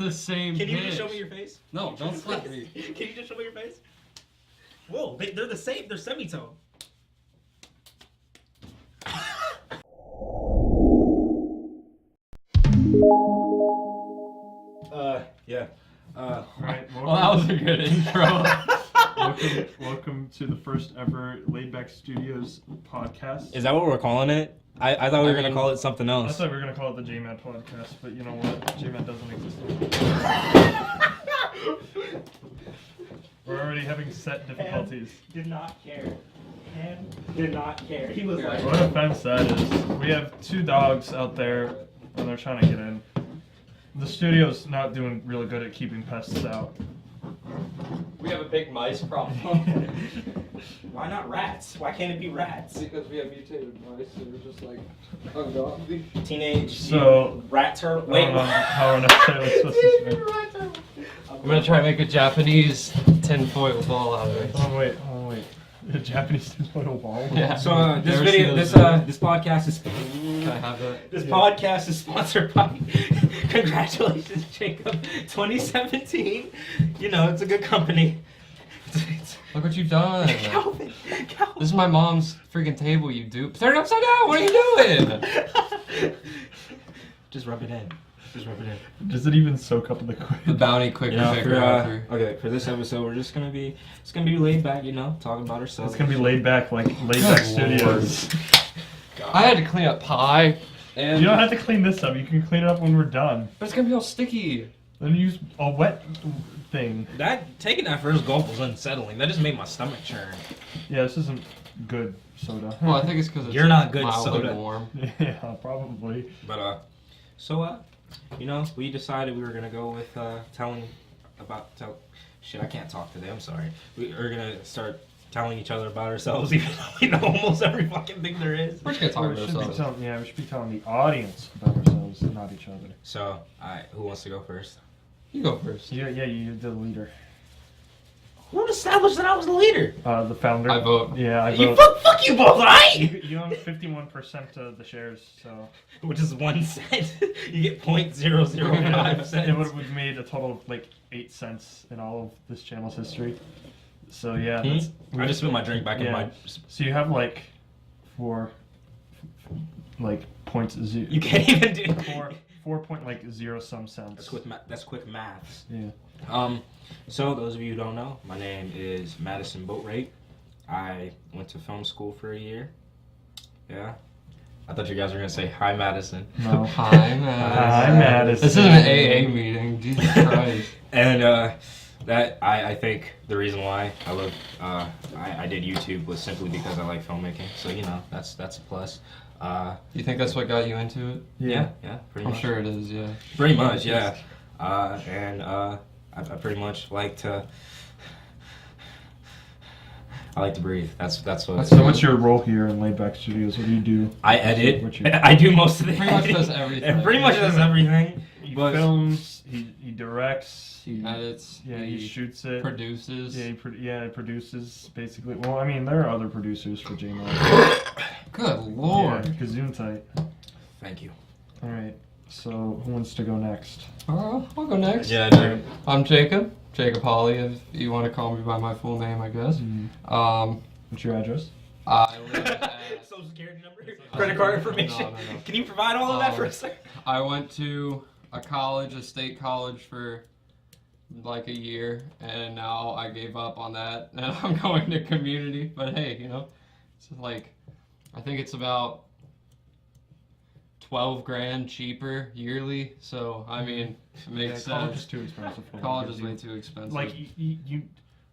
the same Can you pitch. just show me your face? No, don't slap me. Can you just show me your face? Whoa, they're the same. They're semitone. Yeah. Right, Well, that was a good intro. welcome to the first ever LaidBack Studios podcast. Is that what we're calling it? I thought we were gonna call it something I else. thought we were gonna call it the J-Man podcast, but you know what? J-Man doesn't exist anymore. We're already having set difficulties. Did not care. Cam did not care. He was like, What offense that is. We have 2 dogs out there, and they're trying to get in. The studio's not doing really good at keeping pests out. We have a big mice problem. why not rats? Why can't it be rats? Because we have mutated mice that are just like ungodly. Teenage So, rat turtle. I Wait, don't know how we're necessarily supposed to say. I'm gonna try to make a Japanese tinfoil ball out of it. Oh wait. A Japanese tinfoil ball? Yeah. So this Never video, seen this those videos. this podcast is. Can I have that? This podcast is sponsored by. Congratulations, Jacob. 2017. You know, it's a good company. Look what you've done. Calvin. This is my mom's freaking table, you dupe. Turn it upside down. What are you doing? Just rub it in. Just rub it in. Does it even soak up liquid? The bounty quicker picker for, after. okay, for this episode, we're just gonna be, it's gonna be laid back, you know, talking about ourselves. It's gonna be laid back like LaidBack Good Studios. I had to clean up pie. And You don't have to clean this up. You can clean it up when we're done. But it's gonna be all sticky. Then use a wet thing. Taking that first gulp was unsettling. That just made my stomach churn. Yeah, this isn't good soda. Well, I think it's because it's You're not good mildly soda. warm. Yeah, probably. But you know, we decided we were gonna go with shit. I can't talk today. I'm sorry. We are gonna start telling each other about ourselves, even though we know almost every fucking thing there is. We're just gonna talk We about should be ourselves. we should be telling the audience about ourselves, not each other. So, alright, who wants to go first? You go first. Yeah, you're the leader. Who established that I was the leader? The founder. I vote. Yeah, I You vote. fuck you both, right? You own 51% of the shares, so Which is 1 cent. You get 0.005 it cents. would have made a total of like 8 cents in all of this channel's history. So yeah, I just put my drink back in my. So you have like 4.0. You can't even do. 4.0 some cents. That's quick maths. Yeah. So those of you who don't know, my name is Madison Boatwright. I went to film school for a year. Yeah. I thought you guys were gonna say hi, Madison. No. Hi, Madison. Hi, Madison. This is an AA meeting. Jesus Christ. And that I think the reason why I love I did YouTube was simply because I like filmmaking. So you know that's a plus. You think that's what got you into it? Yeah, pretty I'm much. sure it is, yeah. Pretty much, yeah. I pretty much like to. I like to breathe. That's what. So what's your role here in LaidBack Studios? What do you do? I edit. What you- I do most of the. Pretty much editing. does everything. It pretty much does everything. He But- films. He directs. He edits. Yeah, he shoots it. Produces. Yeah, he produces basically. Well, I mean, there are other producers for J-Man. Good lord. Yeah, Gazoon-tight. Thank you. All right. So who wants to go next? I'll go next. Yeah, dude. I'm Jacob. Jacob Hawley, if you want to call me by my full name, I guess. What's your address? I live at... Social security number, credit card information. No. Can you provide all of that for a second? I went to a state college for like a year, and now I gave up on that, and I'm going to community. But hey, you know, it's like, I think it's about 12 grand cheaper yearly, so I mean, it makes College is sense. too expensive. for College what is you way do. too expensive. Like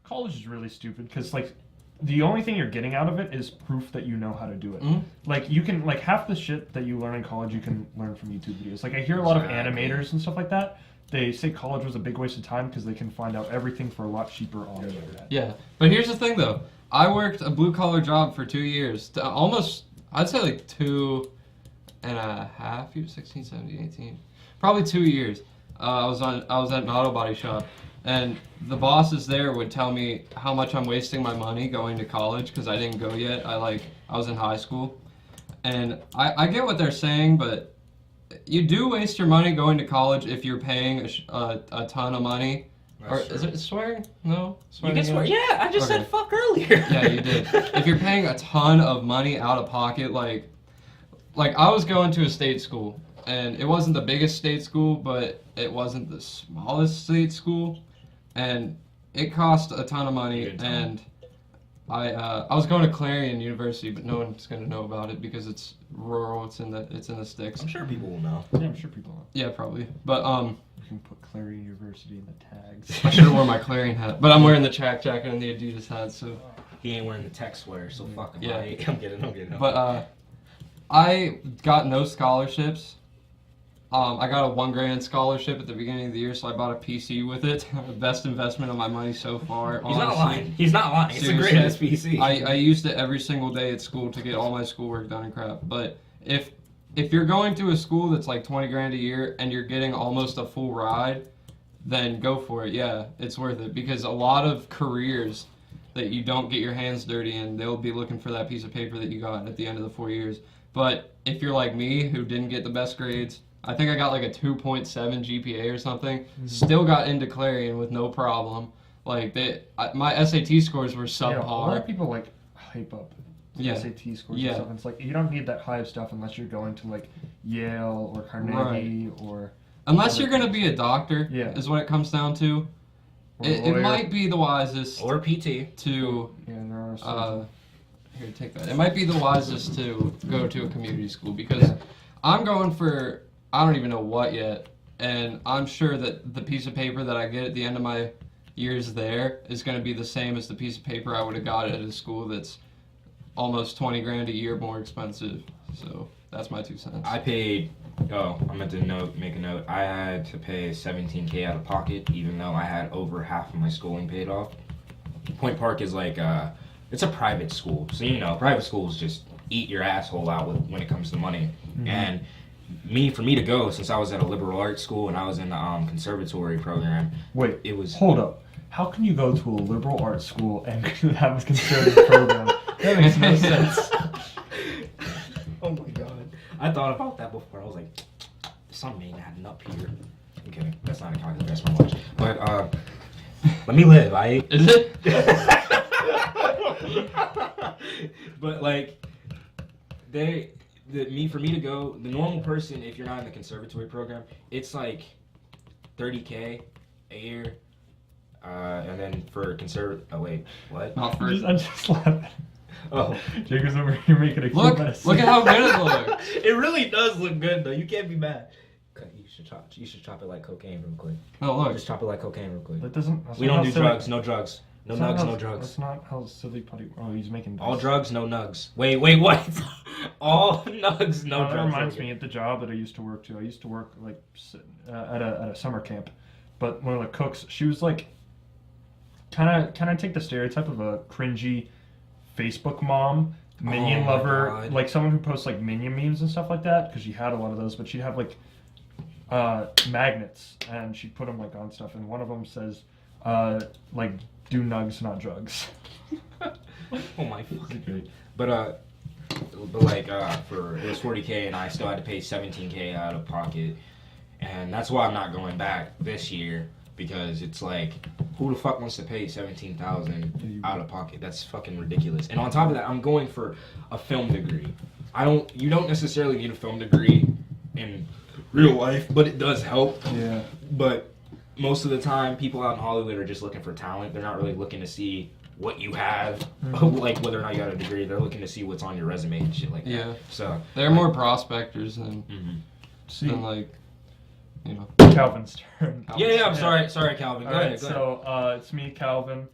college is really stupid because like the only thing you're getting out of it is proof that you know how to do it. Mhm. Like you can like half the shit that you learn in college you can learn from YouTube videos. Like I hear a lot of animators and stuff like that. They say college was a big waste of time because they can find out everything for a lot cheaper on the internet. Yeah, but here's the thing though. I worked a blue collar job for 2 years, almost, I'd say like 2.5 years, 16, 17, 18, probably 2 years. I was at an auto body shop, and the bosses there would tell me how much I'm wasting my money going to college because I didn't go yet. I was in high school, and I get what they're saying, but you do waste your money going to college if you're paying a ton of money. Or That's is true. it swearing? No? You Swearing can swear. again? Yeah, I just Okay. said fuck earlier. Yeah, you did. If you're paying a ton of money out of pocket, like I was going to a state school, and it wasn't the biggest state school, but it wasn't the smallest state school, and it cost a ton of money. You didn't tell me. And I was going to Clarion University, but no one's gonna know about it because it's rural. It's in the sticks. I'm sure people will know. Yeah, I'm sure people know. Yeah, probably. But You can put Clarion University in the tags. I should have worn my Clarion hat, but I'm wearing the track jacket and the Adidas hat, so. He ain't wearing the tech sweater, so fuck him. Yeah. I'm kidding. But I got no scholarships. I got a $1,000 scholarship at the beginning of the year, so I bought a PC with it. Best investment of my money so far. He's not honestly. lying. He's not lying. It's a great Seriously. SPC. I used it every single day at school to get all my schoolwork done and crap. But if you're going to a school that's like $20,000 a year and you're getting almost a full ride, then go for it. Yeah, it's worth it because a lot of careers that you don't get your hands dirty in, they'll be looking for that piece of paper that you got at the end of the 4 years. But if you're like me, who didn't get the best grades, I think I got like a 2.7 GPA or something, still got into Clarion with no problem. Like my SAT scores were Yeah, a lot of subpar. people like hype up Yeah. SAT scores Yeah. and stuff. And it's like you don't need that high of stuff unless you're going to like Yale or Carnegie or Unless you're gonna be a doctor, Yeah. is what it comes down to. or a It lawyer. might be the wisest Or PT. to Yeah, there are some. here, take that. It might be the wisest to go to a community school because I'm going for I don't even know what yet, and I'm sure that the piece of paper that I get at the end of my years there is going to be the same as the piece of paper I would have got at a school that's almost $20,000 a year more expensive. So that's my 2 cents. I paid. Oh, I meant to make a note. I had to pay $17K out of pocket, even though I had over half of my schooling paid off. Point Park is like it's a private school, so private schools just eat your asshole out when it comes to money. And for me to go, since I was at a liberal arts school and I was in the conservatory program, Wait, it was. hold up. How can you go to a liberal arts school and have a conservative program? That makes no sense. Oh my god. I thought about that before. I was like, something ain't adding up here. Okay, that's not a calculator, that's my watch. But let me live, I Is it? But like for me to go, the normal person, if you're not in the conservatory program, it's like $30K a year. And then for oh wait, what? Not for. I'm just laughing. Oh. Jacob's over here making a Look at how good it looks. It really does look good though. You can't be mad. You should chop it like cocaine real quick. Oh look. Just chop it like cocaine real quick. That doesn't. We don't do drugs. No drugs. No That's not nugs. how- No drugs. That's not how silly putty. Oh, he's making. All drugs. No nugs. Wait. What? All nugs. No That drugs. reminds me of the job that I used to work to. I used to work like at a summer camp, but one of the cooks, she was like, kind of take the stereotype of a cringy Facebook mom, minion Oh my lover, God. like someone who posts like minion memes and stuff like that, because she had a lot of those. But she'd have like magnets, and she'd put them like on stuff, and one of them says, like, do nugs, not drugs. Oh my fucking. Great. But like for it was $40K and I still had to pay $17K out of pocket, and that's why I'm not going back this year because it's like, who the fuck wants to pay $17,000 out of pocket? That's fucking ridiculous. And on top of that, I'm going for a film degree. You don't necessarily need a film degree in real life, but it does help. Yeah. But most of the time, people out in Hollywood are just looking for talent. They're not really looking to see what you have, like whether or not you got a degree. They're looking to see what's on your resume and shit like that. Yeah. So They're more prospectors than See, like, you know. Calvin's turn. yeah. I'm sorry, Calvin. Go All right, ahead. so it's me, Calvin.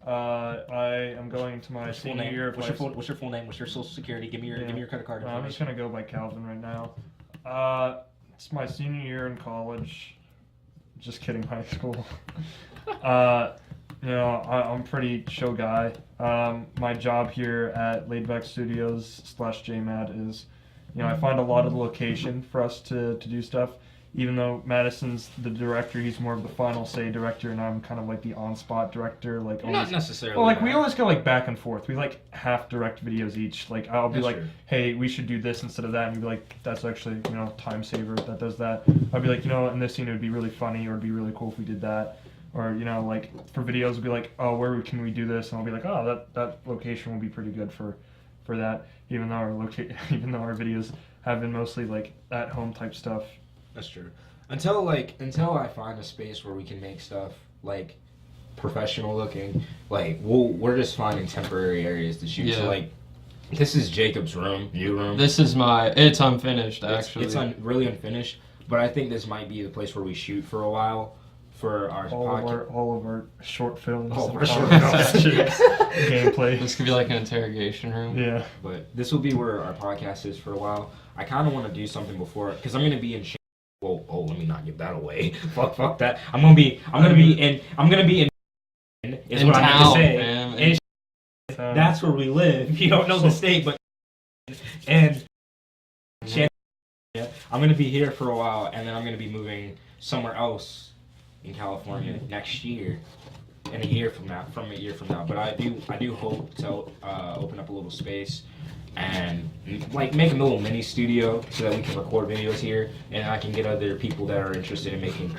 I am going into my What's your senior full year name? of What's life. your full name? What's your social security? Give me your credit card I'm just information. gonna go by Calvin right now. It's my senior year in college. Just kidding, high school. I'm a pretty chill guy. My job here at LaidBack Studios /JMAD is, I find a lot of the location for us to do stuff. even though Madison's the director, he's more of the final say director, and I'm kind of like the on-spot director. Like Not always, necessarily. well, like we that. always go like back and forth. We like half direct videos each. Like I'll be That's like, true. hey, we should do this instead of that, and you'd be like, that's actually time saver that does that. I'd be like, in this scene it would be really funny, or it'd be really cool if we did that. Or like for videos, it'd be like, oh, where can we do this? And I'll be like, oh, that location will be pretty good for that. Even though our videos have been mostly like at home type stuff. That's true. Until I find a space where we can make stuff like professional looking, like we're just finding temporary areas to shoot. Yeah. So like this is Jacob's new room. This is it's unfinished actually. It's really unfinished, but I think this might be the place where we shoot for a while for our podcast. All of our short films. All of and our short podcasts, gameplay. This could be like an interrogation room. Yeah. But this will be where our podcast is for a while. I kind of want to do something before, because I'm gonna be in. Whoa, let me not give that away. fuck that. I'm gonna be in. Is In what I meant to town, say. man. In that's where we live. You don't know the state, but and I'm gonna be here for a while, and then I'm gonna be moving somewhere else in California next year. In a year from now, but I do hope to open up a little space and like make a little mini studio so that we can record videos here, and I can get other people that are interested in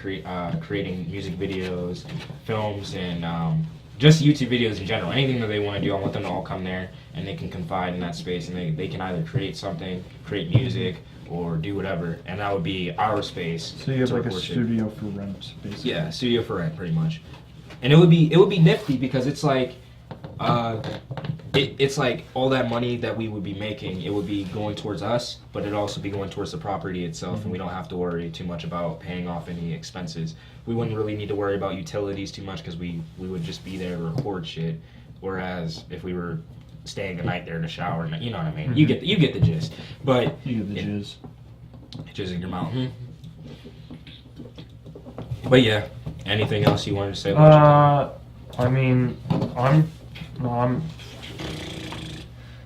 creating music videos, films, and just YouTube videos in general. Anything that they want to do, I want them to all come there, and they can confide in that space, and they can either create something, create music, or do whatever, and that would be our space. So you have to like a record shit. studio for rent, basically. Yeah, studio for rent, pretty much. And it would be nifty because it's like, it's like all that money that we would be making, it would be going towards us, but it'd also be going towards the property itself, and we don't have to worry too much about paying off any expenses. We wouldn't really need to worry about utilities too much because we would just be there to record shit. Whereas if we were staying the night there to shower, you know what I mean? You get the gist. But You get the jizz. jizz in your mouth. But yeah, anything else you wanted to say about I mean,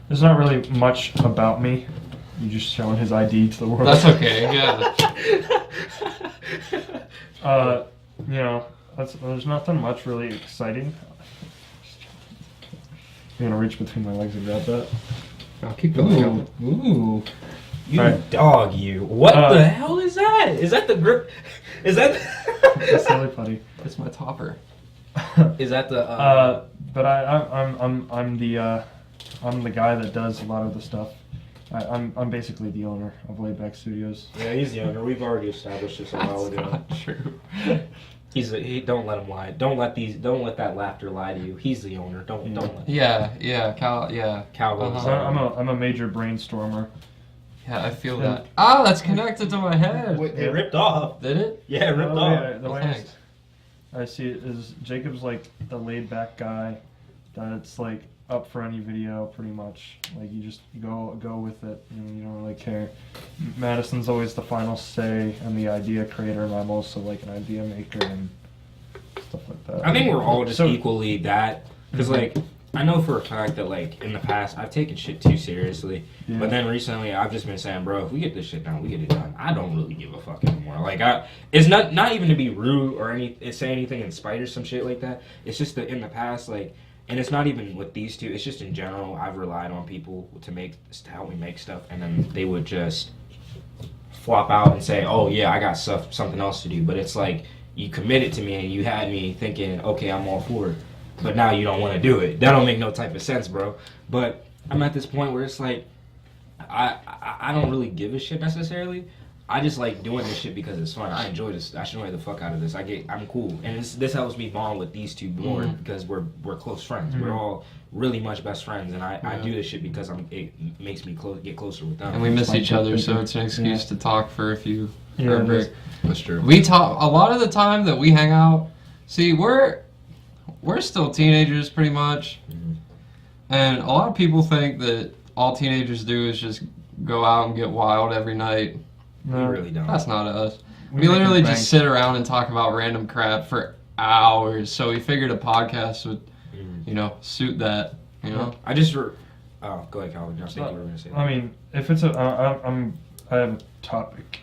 there's not really much about me. You just showing his ID to the world. That's okay. Yeah. There's nothing much really exciting. You're gonna reach between my legs and grab that. I'll keep going. Ooh. You Alright. dog, you. What the hell is that? Is that the grip? Is that? That's silly putty. It's my topper. Is that the? But I'm the guy that does a lot of the stuff. I'm basically the owner of LaidBack Studios. Yeah, he's the owner. We've already established this a while That's ago. not true. Don't let him lie. Don't let that laughter lie to you. He's the owner. Don't let. Yeah. Cowboys. Uh-huh. I'm a major brainstormer. Yeah, I feel that. Ah, that's connected to my head. Wait, it ripped off. Did it? Yeah, it ripped off. Yeah, the Well, way thanks. I see it is Jacob's like the laid back guy that's like up for any video pretty much. Like you just go with it. You don't really care. Madison's always the final say and the idea creator, and I'm also like an idea maker and stuff like that. I think we're all just So- equally that, because like I know for a fact that like in the past I've taken shit too seriously, Yeah. but then recently I've just been saying, bro, if we get this shit done, we get it done. I don't really give a fuck anymore. Like it's not even to be rude or say anything in spite or some shit like that. It's just that in the past, like, and it's not even with these two. It's just in general. I've relied on people to help me make stuff, and then they would just flop out and say, oh yeah, I got something else to do. But it's like you committed to me and you had me thinking, okay, I'm all for it. But now you don't want to do it. That don't make no type of sense, bro. But I'm at this point where it's like, I don't really give a shit necessarily. I just like doing this shit because it's fun. I enjoy this. I enjoy the fuck out of this. I'm cool, and this helps me bond with these two more because we're close friends. We're all really much best friends, and I do this shit because it makes me get closer with them. And we miss like each other, so thinking. it's an excuse to talk for a few. Yeah, for a it break. is. That's true. We talk a lot of the time that we hang out. See, we're still teenagers pretty much, and a lot of people think that all teenagers do is just go out and get wild every night. We really don't. That's not us. We We make literally it just bank. sit around and talk about random crap for hours. So we figured a podcast would, suit that. You know. I just. Oh, go ahead, Calvin. I think you were gonna say that. I mean, if it's I have a topic.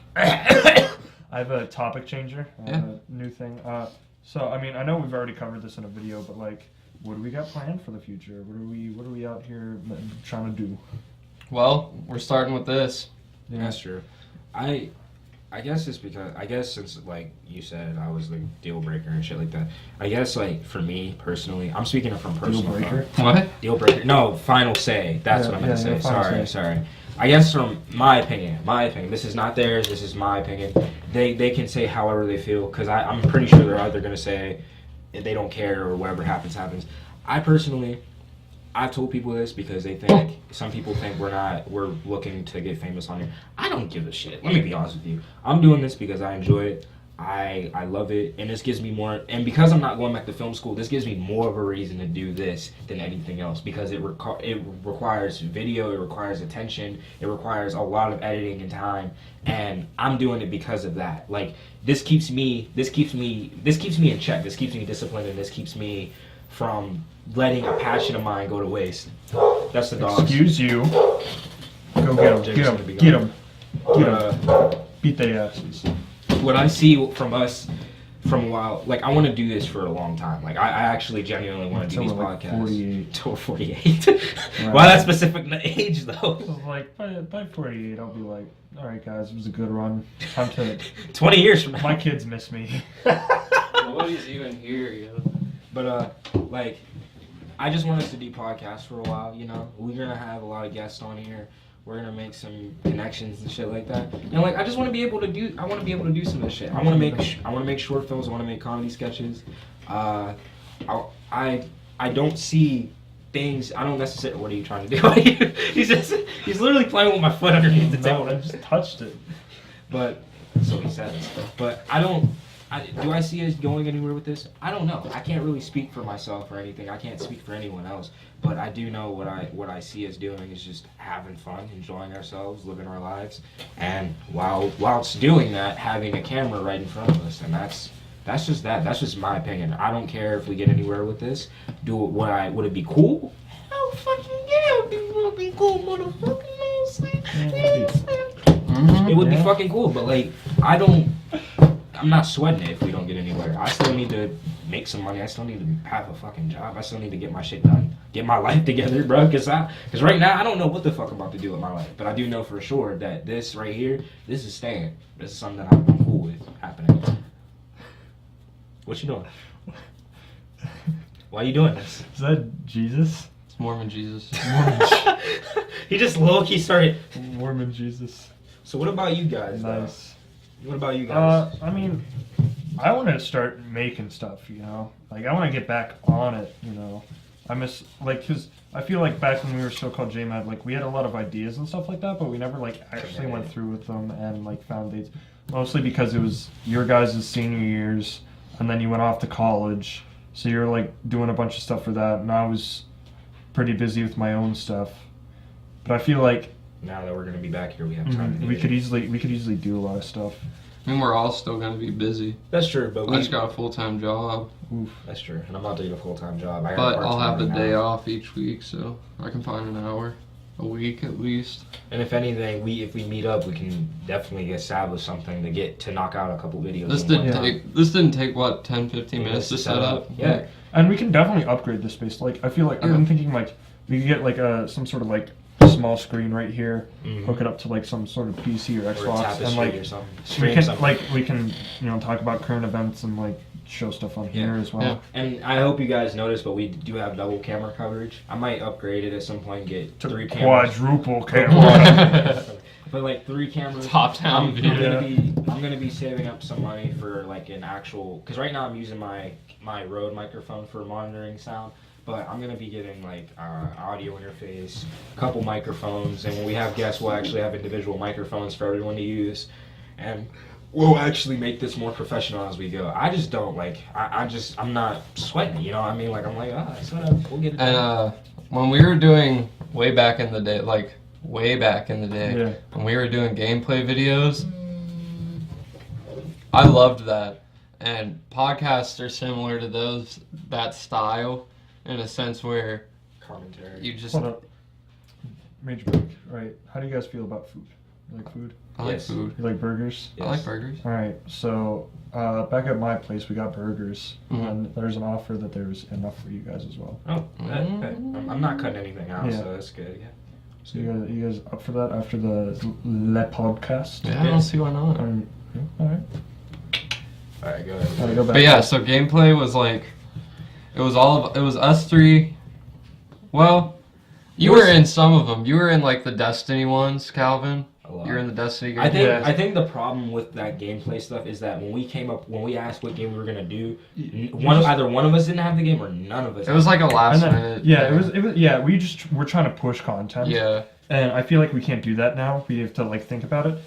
I have a topic changer. I have a new thing. So I mean, I know we've already covered this in a video, but like, what do we got planned for the future? What are we out here trying to do? Well, we're starting with this. Yeah. That's true. I guess it's because since like you said I was the deal breaker and shit like that. I guess like for me personally, I'm speaking from personal. Deal breaker? What? Deal breaker. No, final say. That's what I'm gonna say. Sorry. I guess from my opinion. This is not theirs. This is my opinion. They can say however they feel because I'm pretty sure they're either gonna say they don't care or whatever happens. I personally, I've told people this because some people think we're looking to get famous on here. I don't give a shit. Let me be honest with you. I'm doing this because I enjoy it. I love it, and this gives me more. And because I'm not going back to film school, this gives me more of a reason to do this than anything else. Because it requires video, it requires attention, it requires a lot of editing and time, and I'm doing it because of that. Like this keeps me in check. This keeps me disciplined, and this keeps me from letting a passion of mine go to waste. That's the dogs. Excuse you. Go get them. Beat their asses. What I see from us from a while, like I want to do this for a long time. Like I actually genuinely want to do these podcasts. 48. Till 48. Why that specific age though? So like by 48, I'll be like, all right, guys, it was a good run. Time to. 20 years from now. My kids miss me. Nobody's even here, yo. But like, I just want us to do podcasts for a while. You know, we're gonna have a lot of guests on here. We're gonna make some connections and shit like that. And like, I just want to be able to do. I want to be able to do some of this shit. I want to make short films. I want to make comedy sketches. I don't see things. I don't necessarily. What are you trying to do? he's literally playing with my foot underneath the table. No, I just touched it. But so he says. But do I see us going anywhere with this? I don't know. I can't really speak for myself or anything. I can't speak for anyone else. But I do know what I see us doing is just having fun, enjoying ourselves, living our lives, and whilst doing that, having a camera right in front of us. And that's just that. That's just my opinion. I don't care if we get anywhere with this. Would it be cool? Hell fucking yeah, it would be cool, motherfucker. It would be fucking cool, but like I'm not sweating it if we don't get anywhere. I still need to make some money. I still need to have a fucking job. I still need to get my shit done. Get my life together, bro. Because right now, I don't know what the fuck I'm about to do with my life. But I do know for sure that this right here, this is staying. This is something that I'm cool with happening. What you doing? Why are you doing this? Is that Jesus? It's Mormon Jesus. He just low-key started. Mormon Jesus. So what about you guys? Nice. What about you guys? I mean, I want to start making stuff, you know? Like, I want to get back on it, you know? I miss, like, because I feel like back when we were still called JMAD, like, we had a lot of ideas and stuff like that, but we never, like, actually went through with them and, like, found dates. Mostly because it was your guys' senior years, and then you went off to college, so you're, like, doing a bunch of stuff for that, and I was pretty busy with my own stuff. But I feel like now that we're gonna be back here, we have time. We could easily do a lot of stuff. I mean, we're all still gonna be busy. That's true, but I just got a full-time job. Oof. That's true, and I'm about to get a full-time job. But I'll have the day off each week, so I can find an hour a week at least. And if anything, if we meet up, we can definitely establish something to knock out a couple videos. This didn't take what 10-15 minutes to set up. Yeah, and we can definitely upgrade the space. Like I feel like I've been thinking like we could get like some sort of like small screen right here, hook it up to like some sort of PC or Xbox, and like we can talk about current events and like show stuff on here as well. Yeah. And I hope you guys noticed, but we do have double camera coverage. I might upgrade it at some point and get to 3 cameras. Quadruple camera. But like 3 cameras. Top down view. I'm gonna be saving up some money for like an actual, because right now I'm using my Rode microphone for monitoring sound. But I'm going to be getting like audio interface, a couple microphones, and when we have guests, we'll actually have individual microphones for everyone to use. And we'll actually make this more professional as we go. I just don't like, I'm not sweating, you know what I mean? Like, I'm like, we'll get it done. And when we were doing way back in the day, when we were doing gameplay videos, I loved that. And podcasts are similar to that style. In a sense where commentary. You just Hold up. Major break. Right. How do you guys feel about food? You like food? I like Yes. food. You like burgers? I like burgers. All right, so back at my place, we got burgers, Mhm. and there's an offer that there's enough for you guys as well. Oh, I'm not cutting anything out, Yeah. so that's good. Yeah. So you guys up for that after the Le podcast? Yeah, I don't see why not. All right. All right, go ahead. Gotta go back. But yeah, so gameplay was like, it was us three. Well, you were in some of them. You were in like the Destiny ones, Calvin. A lot. You're in the Destiny game. I think the problem with that gameplay stuff is that when we asked what game we were gonna do, either one of us didn't have the game or none of us. It was like a last And then- minute. yeah, it was. Yeah, we're trying to push content. Yeah. And I feel like we can't do that now. We have to like think about it.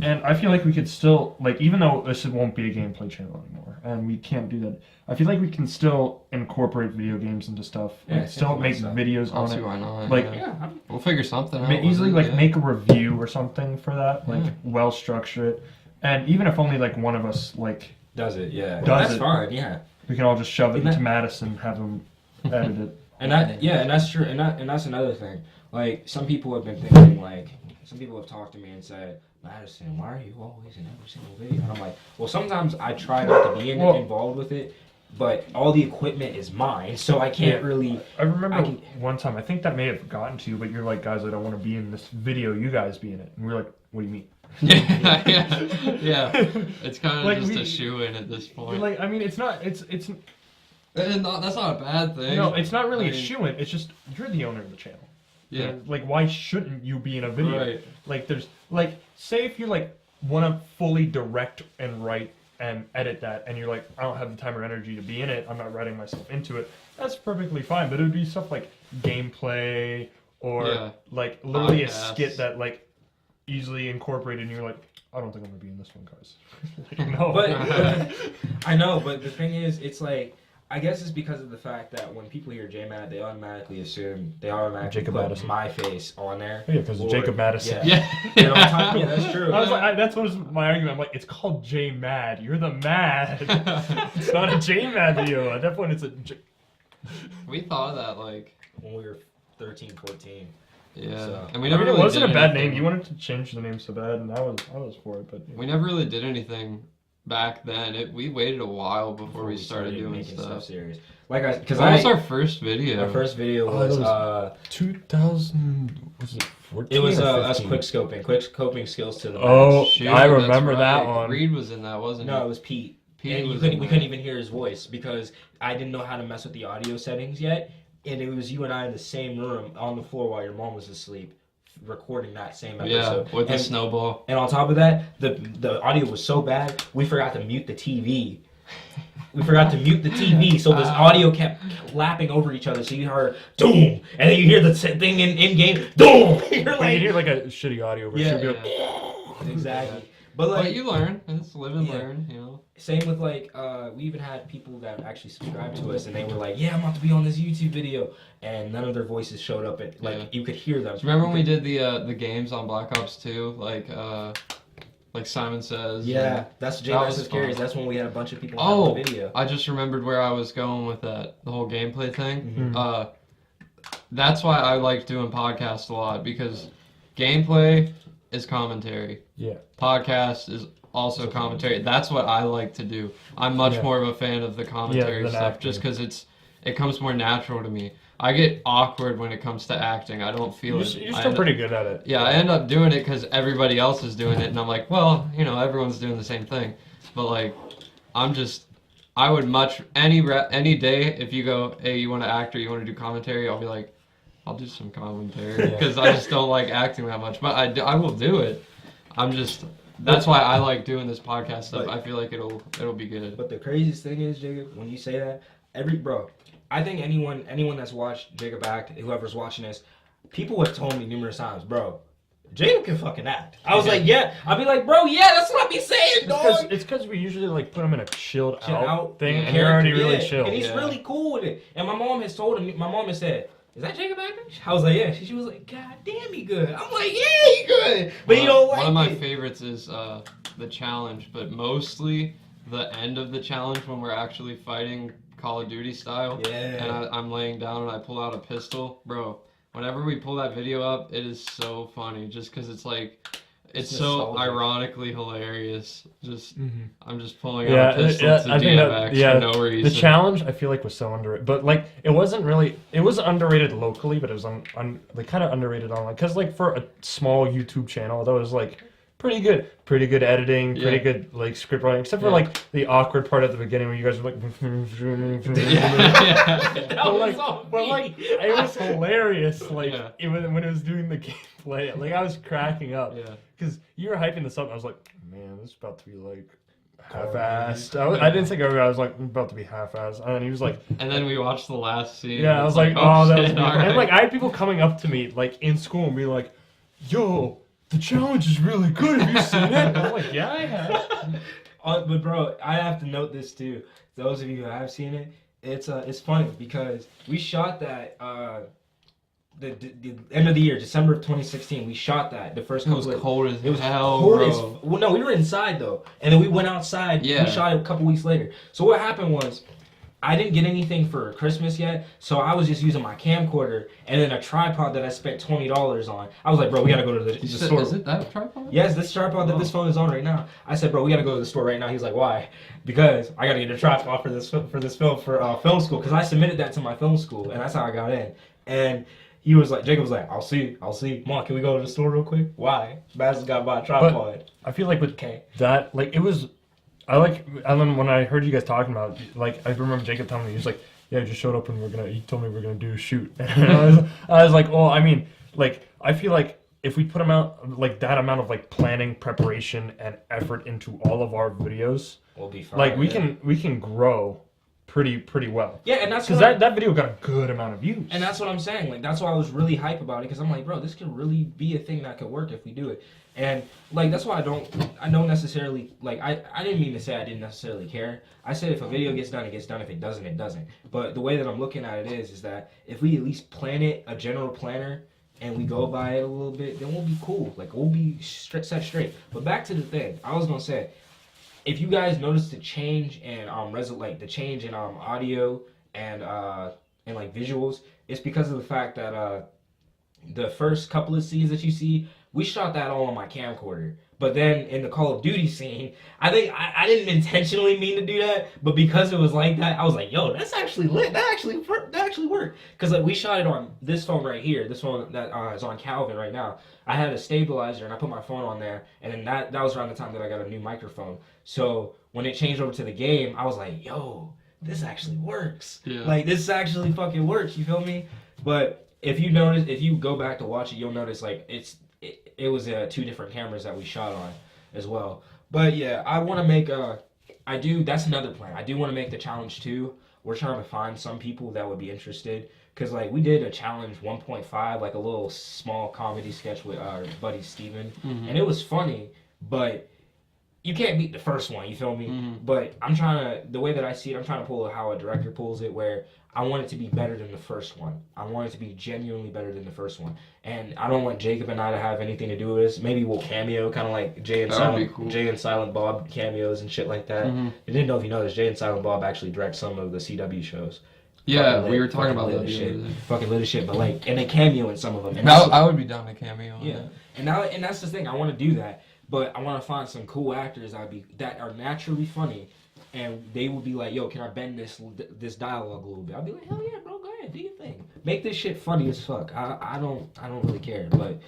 And I feel like we could still like, even though this won't be a gameplay channel anymore, and we can't do that. I feel like we can still incorporate video games into stuff. Yeah, Like, still make so. videos I don't on see it. why not. Like, yeah. Yeah. We'll figure something out. Easily with it, like yeah. make a review or something for that. Like Yeah. well structure it. And even if only like one of us like Does it? Yeah. Does That's it. fine. Yeah. we can all just shove it And into that- Madison, have him edit it. And that's true. And that's another thing. Like some people have been thinking like some people have talked to me and said, Madison, why are you always in every single video? And I'm like, well, sometimes I try not to be involved with it, but all the equipment is mine, so I can't really. I remember I can- one time, I think that may have gotten to you, but you're like, guys, I don't want to be in this video, you guys be in it. And we're like, what do you mean? yeah. It's kind of Like, just we- a shoe-in at this point. Like, I mean, it's That's not a bad thing. no, it's not really I a mean- shoe-in, it's just, you're the owner of the channel. Yeah. And, like, why shouldn't you be in a video? Right. Like, there's, like, say if you, like, want to fully direct and write and edit that, and you're like, I don't have the time or energy to be in it, I'm not writing myself into it, that's perfectly fine. But it would be stuff like gameplay or, Yeah. like, literally Podcasts. a skit that, like, easily incorporated, and you're like, I don't think I'm going to be in this one, guys. Like, no. But I know, but the thing is, it's like I guess it's because of the fact that when people hear J-Mad, they automatically Jacob put Madison. my face on there. Yeah, because Or- Jacob Madison. Yeah. Yeah. And on top- yeah, that's true. I was like, that's what was my argument. I'm like, it's called J Mad. You're the Mad. It's not a J Mad video. At that point, it's a J. We thought of that, like, When we were 13, 14. yeah. So- And we I never mean, it really wasn't a did bad name. anything. You wanted to change the name so bad, and I was for it. But We never really did anything back then. We waited a while before we started doing making stuff. serious. Like I, because What was our first video? our first video Oh, was that was 2000 was it 14? it was or us 15? quick scoping skills to the Oh, max. Shoot, I that's remember that right. one. Reed was in that, wasn't No, it he? was Pete. Pete And was we in couldn't that. even hear his voice because I didn't know how to mess with the audio settings yet, and it was you and I in the same room on the floor while your mom was asleep, recording that same Yeah, episode. with the and, snowball. and on top of that, the audio was so bad we forgot to mute the TV. We forgot to mute the TV, so this audio kept lapping over each other. So you heard doom, and then you hear the thing in game doom. You're Like, like, you hear like a shitty audio version. Yeah. You'd be like, exactly. But But like, you learn. It's live and Yeah. learn, you know. same with like, we even had people that actually subscribed to us, and they were like, "Yeah, I'm about to be on this YouTube video," and none of their voices showed up. And like, Yeah. you could hear them. Do you remember when we did the games on Black Ops 2? Like Simon Says. Yeah, and- that's J That was vs. Carries. fun. That's when we had a bunch of people Oh, on the video. I just remembered where I was going with that, the whole gameplay thing. Mhm. That's why I like doing podcasts a lot, because gameplay is commentary. Yeah. Podcast is also commentary. That's what I like to do. I'm much Yeah. more of a fan of the commentary than stuff, acting. just because it comes more natural to me. I get awkward when it comes to acting. I don't feel it. You're I still end pretty good at it. up, yeah, I end up doing it because everybody else is doing it, and I'm like, well, you know, everyone's doing the same thing. But like, I would much any day if you go, hey, you want to act or you want to do commentary, I'll be like, I'll do some commentary because I just don't like acting that much. But I will do it. That's why I like doing this podcast stuff. But- I feel like it'll be good. But the craziest thing is, Jacob, when you say that, I think anyone that's watched Jacob act, whoever's watching this, people have told me numerous times, bro, Jacob can fucking act. I was like, yeah. I'd be like, bro, yeah, that's what I be saying, dog. It's because we usually like put him in a chilled Chill out out thing, yeah. and you're already Yeah, really chill. and he's Yeah. really cool with it. And my mom has said, is that Jacob acting? I was like, yeah. She was like, God damn, he good. I'm like, yeah, he good. But you don't like One of my it. favorites is the challenge, but mostly the end of the challenge when we're actually fighting Call of Duty style. Yeah. And I'm laying down and I pull out a pistol, bro. Whenever we pull that video up, it is so funny, just because it's like, It's It's so nostalgic. ironically hilarious. Just I'm just pulling Yeah, out a pistol yeah, to I think DMX for no reason. the challenge I feel like was so underrated, but like it wasn't really. It was underrated locally, but it was like kind of underrated online because like for a small YouTube channel, that was like pretty good editing, pretty Yeah. good like script writing, except for Yeah. like the awkward part at the beginning where you guys were like. But like it was hilarious. Like Yeah. when it was doing the gameplay, like I was cracking up. Yeah. Because you were hyping this up, and I was like, man, this is about to be like half-assed. I didn't think I was like about to be half-assed. And then he was like, And then we watched the last scene. yeah, I and was it's like, oh, that was shit, beautiful. all right. And like I had people coming up to me like in school and be like, yo, the challenge is really good. Have you seen it? And I'm like, yeah, I have. But bro, I have to note this too. Those of you who have seen it, it's funny because we shot that the end of the year, December of 2016. We shot that the first It was couple of cold as It was hell, cold bro. as well. No, we were inside though, and then we went outside. Yeah. We shot it a couple weeks later. So what happened was, I didn't get anything for Christmas yet, so I was just using my camcorder and then a tripod that I spent $20 on. I was like, bro, we gotta go to the store. Is it that tripod? Yes, this tripod that this phone is on right now. I said, bro, we gotta go to the store right now. He's like, why? Because I gotta get a tripod for this film film school. Because I submitted that to my film school, and that's how I got in. And he was like, Jacob was like, I'll see. Mom, can we go to the store real quick? Why? Baz got to buy a tripod. I feel like with Okay. that, like it was. And then when I heard you guys talking about, like, I remember Jacob telling me, he was like, yeah, I just showed up and he told me we're gonna do a shoot. And I was like, oh, I mean, like, I feel like if we put that amount of like planning, preparation, and effort into all of our videos, We'll be fine. like we can grow pretty well. Yeah, and that's Because what that video got a good amount of views. And that's what I'm saying. Like, that's why I was really hype about it, because I'm like, bro, this could really be a thing that could work if we do it. And like, that's why I don't necessarily, like, I didn't mean to say I didn't necessarily care. I said if a video gets done, it gets done. If it doesn't, it doesn't. But the way that I'm looking at it is that if we at least plan it, a general planner, and we go by it a little bit, then we'll be cool. Like, we'll be set straight. But back to the thing, I was gonna say, if you guys notice the change in the change in audio and like visuals, it's because of the fact that the first couple of scenes that you see, we shot that all on my camcorder. But then in the Call of Duty scene, I think I didn't intentionally mean to do that, but because it was like that, I was like, yo, that's actually lit. That actually worked. Because like we shot it on this phone right here, this phone that is on Calvin right now. I had a stabilizer and I put my phone on there, and then that was around the time that I got a new microphone. So when it changed over to the game, I was like, yo, this actually works. Yeah. Like, this actually fucking works, you feel me? But if you go back to watch it, you'll notice like it was 2 different cameras that we shot on as well. But yeah, I want to make that's another plan. I do want to make the challenge 2. We're trying to find some people that would be interested. Because, like, we did a challenge 1.5, like a little small comedy sketch with our buddy Steven. Mm-hmm. And it was funny, but you can't beat the first one, you feel me? Mm-hmm. But the way that I see it, I'm trying to pull it how a director pulls it, where I want it to be better than the first one. I want it to be genuinely better than the first one. And I don't want Jacob and I to have anything to do with this. Maybe we'll cameo, kind of like Jay and Silent Bob cameos and shit like that. Mm-hmm. I didn't know if you know this, Jay and Silent Bob actually direct some of the CW shows. Yeah, we were talking about that the shit. other day. Fucking lit as shit, but like, and they cameo in some of them. And I would be down to cameo on yeah, that. and that's the thing. I want to do that, but I want to find some cool actors that are naturally funny, and they will be like, "Yo, can I bend this dialogue a little bit?" I'll be like, "Hell yeah, bro, go ahead, do your thing. Make this shit funny as fuck." I don't really care, but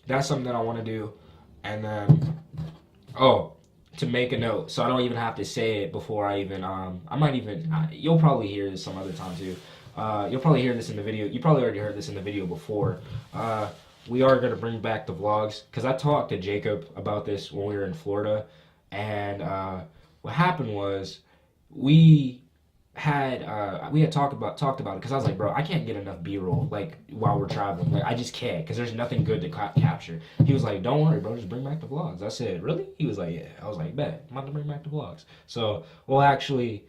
that's something that I want to do, and then to make a note, so I don't even have to say it before I even, you'll probably hear this some other time too. You'll probably hear this in the video. You probably already heard this in the video before. We are going to bring back the vlogs, because I talked to Jacob about this when we were in Florida, and what happened was we had talked about it, because I was like, bro, I can't get enough B-roll like while we're traveling. Like, I just can't, because there's nothing good to capture. He was like, don't worry, bro, just bring back the vlogs. I said, really? He was like, yeah. I was like, bet, I'm about to bring back the vlogs. So we'll actually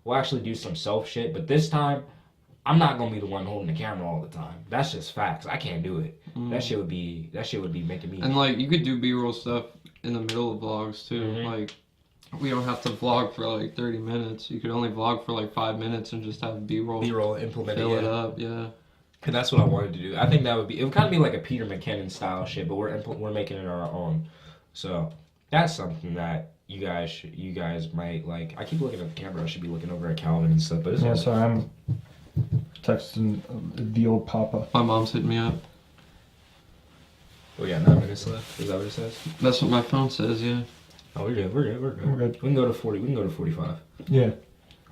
do some self shit, but this time I'm not gonna be the one holding the camera all the time. That's just facts. I can't do it. That shit would be making me. And like, you could do B-roll stuff in the middle of vlogs too. Mm-hmm. Like, we don't have to vlog for like 30 minutes. You could only vlog for like 5 minutes and just have B-roll implemented. fill it up. Yeah. And that's what I wanted to do. I think that would be. It would kind of be like a Peter McKinnon style shit, but we're making it our own. So that's something that you guys might like. I keep looking at the camera. I should be looking over at Calvin and stuff. But it's Yeah, sorry, I'm texting the old papa. My mom's hitting me up. We got 9 minutes left. Is that what it says? That's what my phone says. Yeah. Oh, we're good. We're good. We're good. We can go to 40. We can go to 45. Yeah.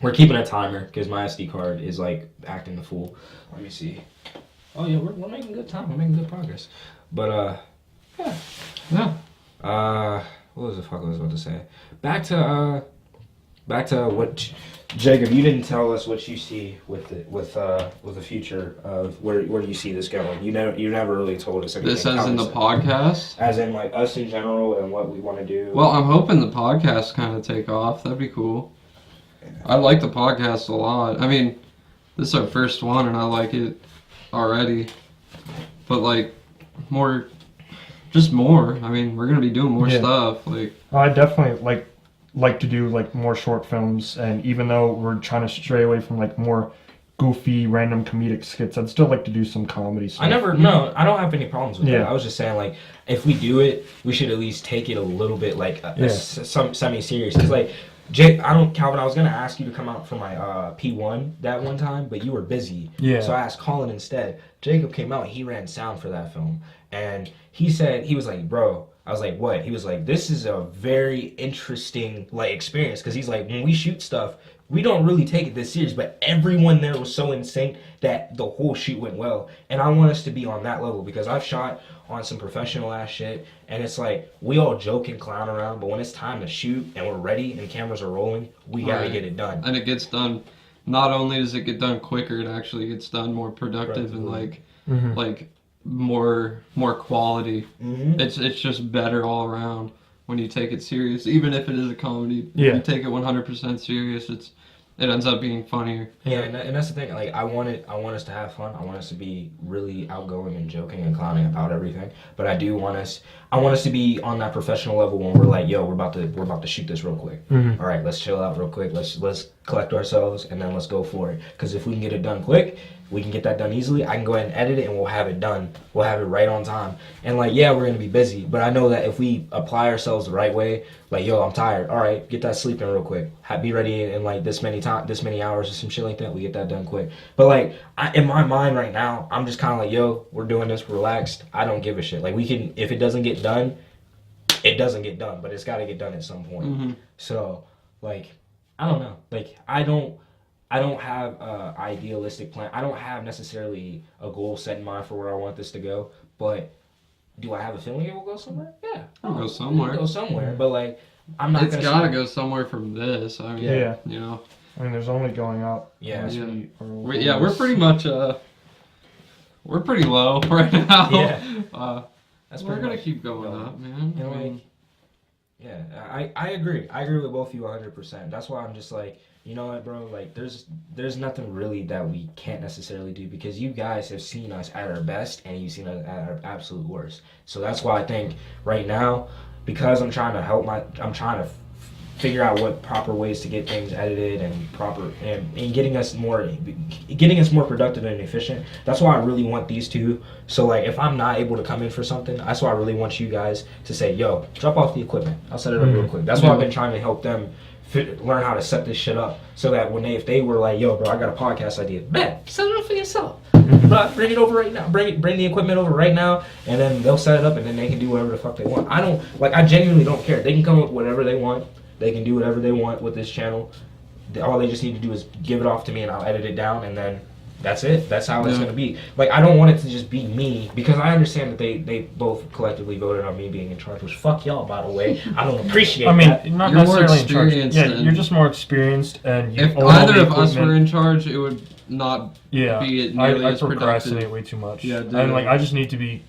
We're keeping a timer because my SD card is like acting the fool. Let me see. Oh yeah, we're making good time. We're making good progress. But Yeah. what was the fuck I was about to say? Back to what Jacob, you didn't tell us what you see with the future of where do you see this going? You never really told us anything. This as in the podcast. As in like us in general and what we want to do. Well, I'm hoping the podcast kind of take off. That'd be cool. I like the podcast a lot. I mean, this is our first one, and I like it already. But like, more. I mean, we're gonna be doing more stuff. Like, I definitely like to do like more short films, and even though we're trying to stray away from like more goofy, random comedic skits, I'd still like to do some comedy stuff. I don't have any problems with that. I was just saying, like, if we do it, we should at least take it a little bit like some semi-serious. Cause like, Calvin, I was gonna ask you to come out for my P1 that one time, but you were busy. Yeah. So I asked Colin instead. Jacob came out and he ran sound for that film, and he said, he was like, bro. I was like, what? He was like, this is a very interesting like experience, because he's like, when we shoot stuff, we don't really take it this serious, but everyone there was so in sync that the whole shoot went well. And I want us to be on that level, because I've shot on some professional ass shit, and it's like, we all joke and clown around, but when it's time to shoot and we're ready and cameras are rolling, we gotta get it done. And it gets done. Not only does it get done quicker, it actually gets done more productive and like more quality. It's just better all around when you take it serious, even if it is a comedy. Yeah. If you take it 100% serious, it ends up being funnier. Yeah, and that's the thing. Like, I want us to have fun. I want us to be really outgoing and joking and clowning about everything. But I want us to be on that professional level when we're like, yo, we're about to shoot this real quick. All right, let's chill out real quick. Let's collect ourselves, and then let's go for it. Because if we can get it done quick, we can get that done easily. I can go ahead and edit it, and we'll have it done. We'll have it right on time. And like, yeah, we're gonna be busy, but I know that if we apply ourselves the right way, like, yo, I'm tired. All right, get that sleep in real quick. Be ready in like this many hours or some shit like that. We get that done quick. But like, in my mind right now, I'm just kind of like, yo, we're doing this, relaxed. I don't give a shit. Like, we can, if it doesn't get done, it doesn't get done. But it's got to get done at some point. So like, I don't know. Like, I don't have an idealistic plan. I don't have necessarily a goal set in mind for where I want this to go. But do I have a feeling it will go somewhere? Yeah. It'll go somewhere. It'll go somewhere. But like, I'm not. It's gotta go somewhere from this. I mean, you know. I mean, there's only going up. Yeah. We're pretty much we're pretty low right now. Yeah. We're gonna keep going up, man. You know, like, yeah, I agree. I agree with both of you 100%. That's why I'm just like, you know what, bro? Like, there's nothing really that we can't necessarily do, because you guys have seen us at our best and you've seen us at our absolute worst. So that's why I think right now, because I'm trying to figure out what proper ways to get things edited and getting us more productive and efficient. That's why I really want these two. So like, if I'm not able to come in for something, that's why I really want you guys to say, yo, drop off the equipment. I'll set it up real quick. That's why I've been trying to help them learn how to set this shit up, so that if they were like, yo, bro, I got a podcast idea, bet, set it up for yourself. Bring it over right now. Bring the equipment over right now, and then they'll set it up, and then they can do whatever the fuck they want. I genuinely don't care. They can come up with whatever they want. They can do whatever they want with this channel. All they just need to do is give it off to me, and I'll edit it down, and then that's it. That's how it's going to be. Like, I don't want it to just be me, because I understand that they both collectively voted on me being in charge, which fuck y'all, by the way. I don't appreciate that. Not you're necessarily more in charge. experienced. Yeah, you're just more experienced, and you if own either the of us equipment. were in charge, it would not be nearly I as procrastinate productive. way too much. Yeah, and like, I just need to be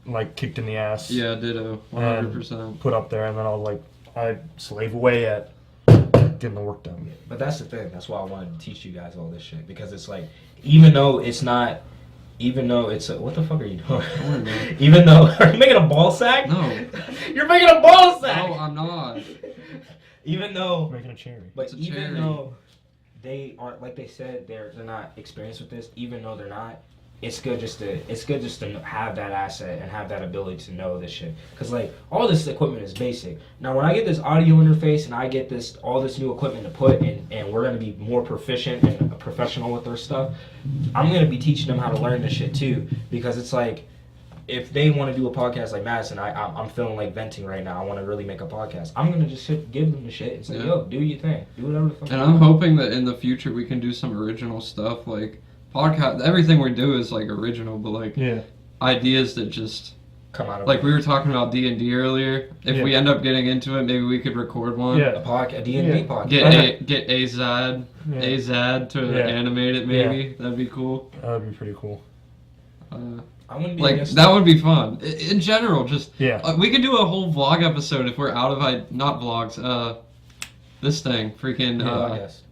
like kicked in the ass. Yeah, ditto, 100%. Put up there, and then I slave away at getting the work done. But that's the thing. That's why I wanted to teach you guys all this shit, because it's like, even though it's what the fuck are you doing? Even though, are you making a ball sack? No. You're making a ball sack. No, I'm not. Even though, Making a cherry. but It's a even cherry. though they aren't, like they said, they're not experienced with this. Even though they're not, it's good just to have that asset and have that ability to know this shit. Cause like all this equipment is basic. Now when I get this audio interface and I get all this new equipment to put in, and we're gonna be more proficient and professional with their stuff, I'm gonna be teaching them how to learn this shit too. Because it's like, if they want to do a podcast like Madison, I'm feeling like venting right now. I want to really make a podcast. I'm gonna just give them the shit and say, yo, do your thing, do whatever the fuck. And I'm hoping that in the future we can do some original stuff, like podcast. Everything we do is like original, but like ideas that just come out of like we were talking about D&D earlier. If we end up getting into it, maybe we could record one. a D&D podcast. Get Azad to animate it. Maybe that'd be cool. That would be pretty cool. I wouldn't be like against that would be fun. In general, just we could do a whole vlog episode if we're out of not vlogs. This thing, freaking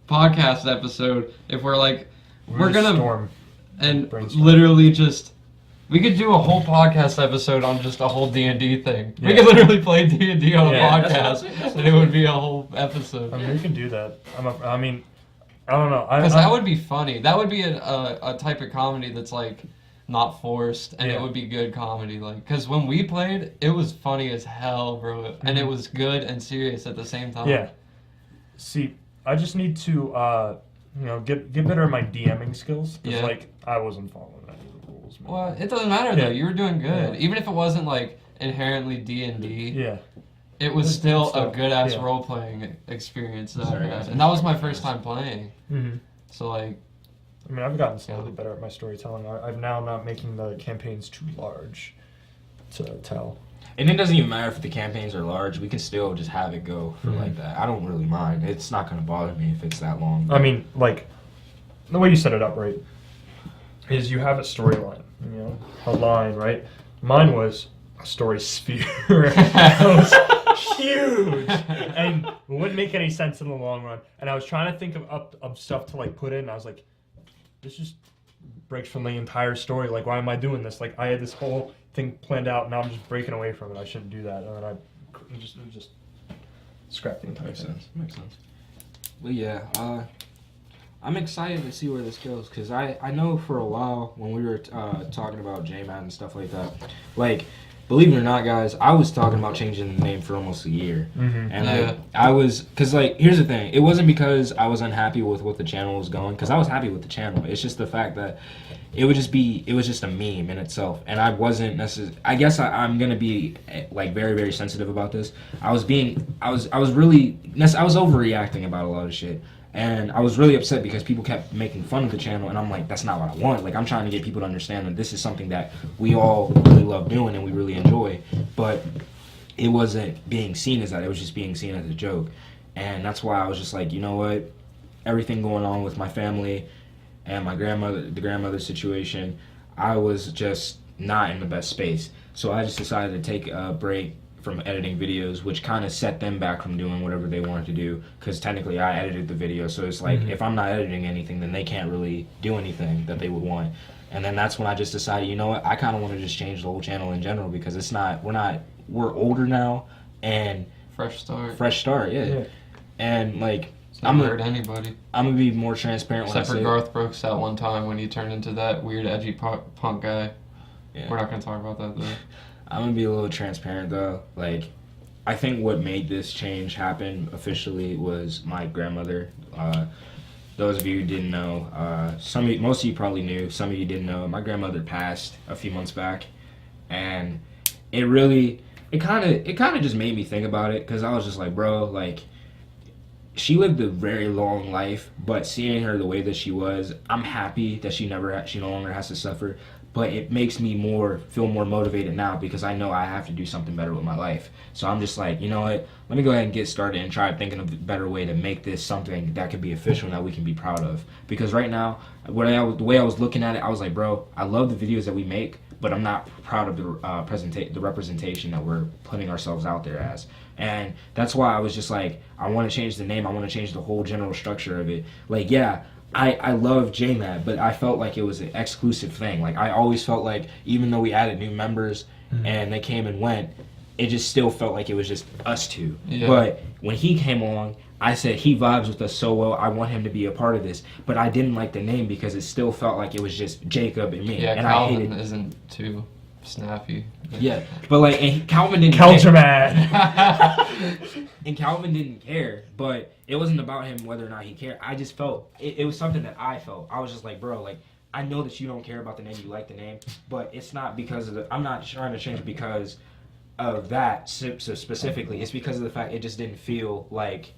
podcast episode. If we're like we're gonna storm and literally just. We could do a whole podcast episode on just a whole D&D thing. We could literally play D&D on a podcast, and it would be a whole episode. I mean, we can do that. I mean, I don't know. Because that would be funny. That would be a type of comedy that's like not forced, and it would be good comedy. Like, because when we played, it was funny as hell, bro, and it was good and serious at the same time. Yeah. See, I just need to, get better at my DMing skills. Because like I wasn't following any of the rules. Man. Well, it doesn't matter though. You were doing good, even if it wasn't like inherently D&D. Yeah. It was still a good ass role playing experience that I had, and that was my first time playing. Mm-hmm. So like. I mean, I've gotten slightly better at my storytelling. I'm now not making the campaigns too large to tell. And it doesn't even matter if the campaigns are large. We can still just have it go for like that. I don't really mind. It's not going to bother me if it's that long. I mean, like, the way you set it up, right, is you have a storyline, a line, right? Mine was a story sphere. It was huge! And it wouldn't make any sense in the long run. And I was trying to think of stuff to, like, put in, and I was like, this just breaks from the entire story. Like, why am I doing this? Like, I had this whole thing planned out, and now I'm just breaking away from it. I shouldn't do that. And then I just scrapped the entire thing. Makes sense. Well, yeah, I'm excited to see where this goes, because I know for a while when we were talking about JMAT and stuff like that, like, believe it or not, guys, I was talking about changing the name for almost a year. Mm-hmm. And I was, because, like, here's the thing. It wasn't because I was unhappy with what the channel was going, because I was happy with the channel. It's just the fact that it was just a meme in itself. And I wasn't necessarily, I guess I'm going to be, like, very, very sensitive about this. I was overreacting about a lot of shit. And I was really upset because people kept making fun of the channel, and I'm like, that's not what I want. Like, I'm trying to get people to understand that this is something that we all really love doing and we really enjoy. But it wasn't being seen as that. It was just being seen as a joke. And that's why I was just like, you know what? Everything going on with my family and the grandmother situation, I was just not in the best space. So I just decided to take a break from editing videos, which kind of set them back from doing whatever they wanted to do, because technically I edited the video, so it's like, if I'm not editing anything, then they can't really do anything that they would want. And then that's when I just decided, you know what, I kind of want to just change the whole channel in general, because we're older now, and fresh start, yeah. And like, I'm not hurt anybody. I'm gonna be more transparent. Except for Garth Brooks that one time when he turned into that weird edgy punk guy. Yeah. We're not gonna talk about that though. I'm gonna be a little transparent though. Like, I think what made this change happen officially was my grandmother. Those of you who didn't know, most of you probably knew. Some of you didn't know. My grandmother passed a few months back, and it kind of just made me think about it, because I was just like, bro, like, she lived a very long life, but seeing her the way that she was, I'm happy that she no longer has to suffer. But it makes me feel more motivated now, because I know I have to do something better with my life. So I'm just like, you know what? Let me go ahead and get started and try thinking of a better way to make this something that could be official and that we can be proud of. Because right now, the way I was looking at it, I was like, bro, I love the videos that we make, but I'm not proud of the representation that we're putting ourselves out there as. And that's why I was just like, I want to change the name. I want to change the whole general structure of it. Like, yeah, I love JMAD, but I felt like it was an exclusive thing. Like, I always felt like, even though we added new members and they came and went, it just still felt like it was just us two. Yeah. But when he came along, I said he vibes with us so well. I want him to be a part of this, but I didn't like the name because it still felt like it was just Jacob and me. Yeah, and Calvin I hated. isn't too snappy. Yeah, but like and Calvin didn't. Counter care. man. And Calvin didn't care, but it wasn't about him whether or not he cared. I just felt it was something that I felt. I was just like, bro, like I know that you don't care about the name, you like the name, but it's not because of the. I'm not trying to change it because of that so specifically. It's because of the fact it just didn't feel like.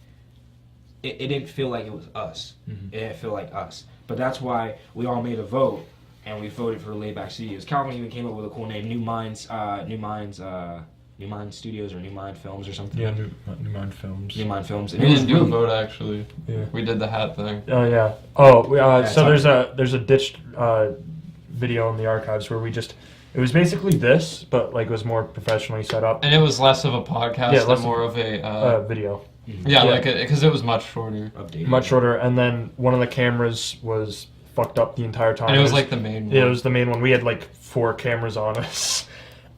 It didn't feel like it was us. Mm-hmm. It didn't feel like us. But that's why we all made a vote and we voted for LaidBack Studios. Calvin even came up with a cool name, New Minds Studios or New Mind Films or something. Yeah, New Mind Films. New Mind Films. We And it was didn't do a really, vote actually. Yeah. We did the hat thing. Oh yeah. Oh, so talk- there's a ditched video in the archives where it was basically this, but like it was more professionally set up. And it was less of a podcast Yeah, less and more of a Video. yeah, yeah. like because it was much shorter. updated. Much shorter, and then one of the cameras was fucked up the entire time. And it was like the main one. Yeah, it was the main one. We had like 4 cameras on us,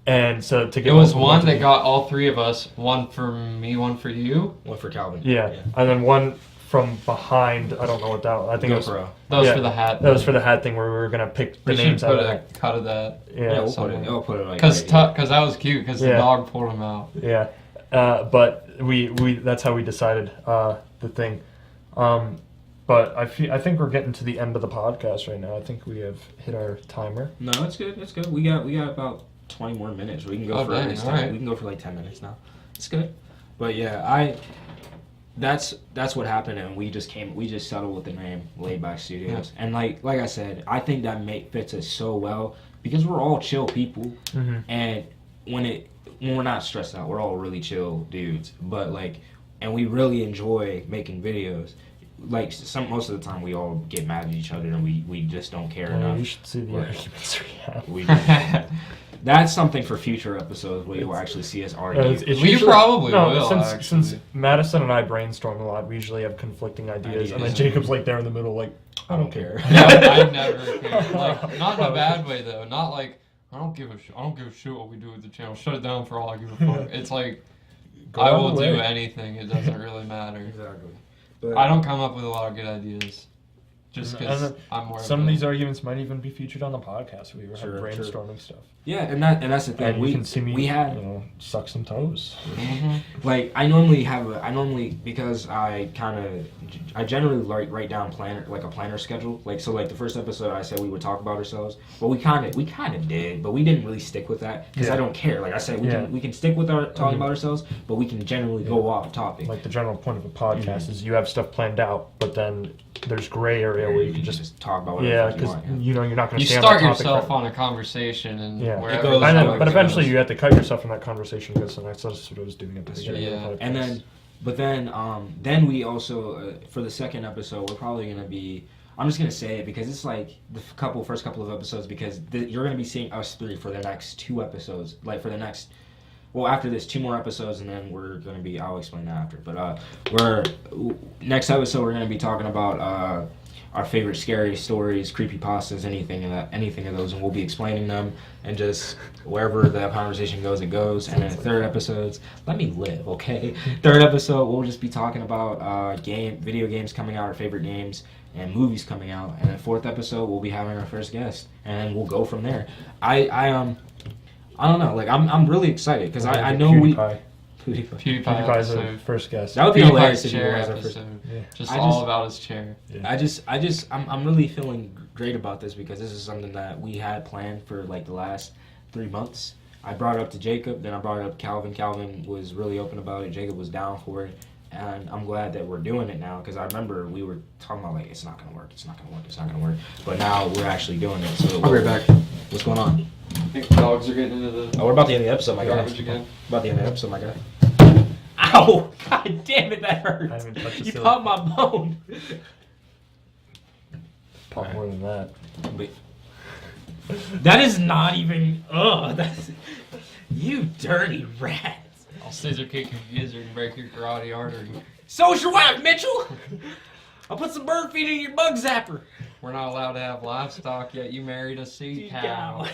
and so to get It was all- one that got all 3 of us. One for me, one for you. One for Calvin. Yeah, and then one from behind. I don't know what that was. I think it was. GoPro. That was Yeah, for the hat. That was for the hat thing where we were gonna pick the We should names out put of a that. cut of that. Yeah, We'll somewhere. put it like Because right here. that was cute. Because the Yeah. dog pulled him out. yeah. But we that's how we decided the thing. But I think we're getting to the end of the podcast right now. I think we have hit our timer. No, it's good. It's good. We got about 20 more minutes. We can go Oh, for dang, this all time. right. We can go for like 10 minutes now. It's good. But yeah, that's what happened, and we just settled with the name LaidBack Studios. And like I said, I think that fits us so well because we're all chill people, and when we're not stressed out, we're all really chill dudes. But like, and we really enjoy making videos. Like most of the time, we all get mad at each other, and we just don't care enough. You should see the Right. arguments we have. We that's something for future episodes where you'll actually see us argue. It's We usually- probably will, actually. Since Madison and I brainstorm a lot, we usually have conflicting ideas, and then Ideas. Jacob's like there in the middle, like I don't care. Yeah, I never cared. Like, not in a bad way though. Not like I don't give a shit. I don't give a shit what we do with the channel. Shut it down for all I give a fuck. It's like Go I on will the do way. anything. It doesn't really matter. Exactly. But I don't come up with a lot of good ideas. Just And because then I'm more. Some of of a- these arguments might even be featured on the podcast. We were Sure, brainstorming stuff, yeah, and that's the thing. and you can see me. we had suck some toes. Mhm. like I normally because I generally write down a planner schedule. Like so, like the first episode I said we would talk about ourselves, but we kind of did, but we didn't really stick with that because Yeah. I don't care. Like I said, Yeah. we can stick with our talking about ourselves, but we can generally go off topic. Like the general point of a podcast is you have stuff planned out, but then there's gray area where you can just talk about whatever the fuck because you want. you're not going You to stay start on that topic yourself for- on a conversation and Yeah. wherever. It goes the I know, topic but eventually goes. you have to cut yourself from that conversation because that's what I was doing at the That's beginning true. of the podcast. And then we also for the second episode we're probably gonna be. I'm just gonna say it because it's like the first couple of episodes because you're gonna be seeing us 3 for the next 2 episodes. Like for the next, after this 2 more episodes and then we're gonna be. I'll explain that after. But next episode we're gonna be talking about our favorite scary stories, creepypastas, anything of those, and we'll be explaining them and just wherever the conversation goes, it goes. And then third episodes, let me live, okay? Third episode, we'll just be talking about video games coming out, our favorite games, and movies coming out. And then fourth episode, we'll be having our first guest, and then we'll go from there. I don't know, like I'm really excited because I know PewDiePie. PewDiePie PewDiePie's the episode. first guest. That would be hilarious PewDiePie's if you chair guys are first. episode. Yeah. Just I all just- about his chair. I'm really feeling great about this because this is something that we had planned for like the last 3 months. I brought it up to Jacob, then I brought it up to Calvin. Calvin was really open about it. Jacob was down for it, and I'm glad that we're doing it now because I remember we were talking about like it's not gonna work, but now we're actually doing it. So I'll be right back. What's going on? I think dogs are getting into the Oh, we're about to end the episode, my guy. garbage again. About the end of the episode, my guy. Ow! God damn it, that I hurt. haven't touched the You ceiling. popped my bone. Pop more than that. Wait. That is not even. Ugh. That's. You dirty rat. I'll scissor kick your gizzard and break your carotid artery. So's your wife, Mitchell. I'll put some bird feed in your bug zapper. We're not allowed to have livestock yet. You married a sea cow.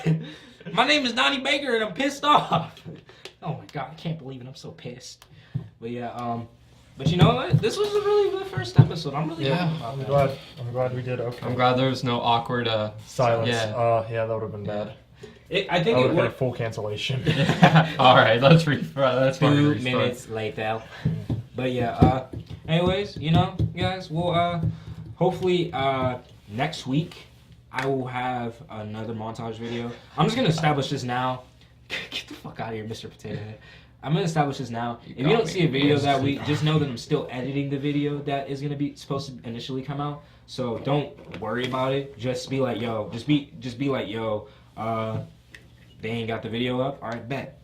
My name is Donnie Baker, and I'm pissed off. Oh my god, I can't believe it. I'm so pissed. But yeah, But you know what? This was a really good first episode. I'm really Yeah. happy about I'm that. glad we did okay. I'm glad there was no awkward. Silence. Yeah. Yeah, that would have been bad. I That think would it have been a worked. full cancellation. All right, let's fucking 2 restart. minutes later. But yeah, anyways, you know, guys, we'll hopefully next week I will have another montage video. I'm just gonna establish this now. Get the fuck out of here, Mr. Potato Head. I'm gonna establish this now. If you don't see a video that week, just know that I'm still editing the video that is gonna be supposed to initially come out. So don't worry about it. Just be like, yo, just be like, yo, they ain't got the video up. All right, bet.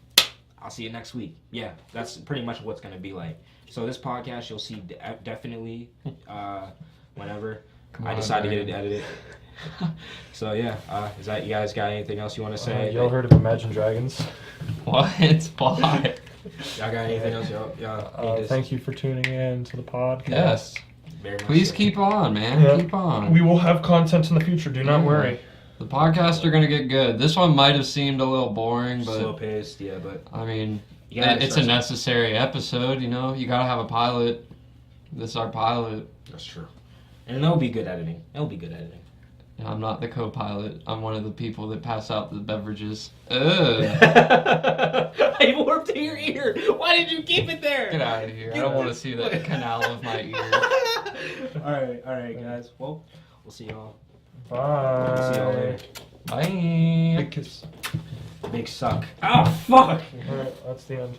I'll see you next week. Yeah, that's pretty much what's gonna be like. So this podcast you'll see definitely whenever I decide to get it edited. So yeah, is that, you guys got anything else you want to say? Y'all heard of Imagine Dragons? What? Why? Y'all got anything else? Y'all need to Thank you for tuning in to the podcast. Yes. very much Please so. keep on, man. Yeah. Keep on. We will have content in the future. Do not Yeah. worry. The podcasts are gonna get good. This one might have seemed a little boring, slow but paced, yeah, but I mean, you gotta it's a start necessary episode. You know, you gotta have a pilot. This is our pilot. That's true. And it'll be good editing. It'll be good editing. And I'm not the co-pilot. I'm one of the people that pass out the beverages. Ugh. I warped your ear. Why did you keep it there? Get out of here. I don't want to see that canal of my ear. All right, guys. Well, we'll see y'all. Bye. We'll see y'all later. Bye. Big kiss. Big suck. Oh fuck. Alright, that's the end.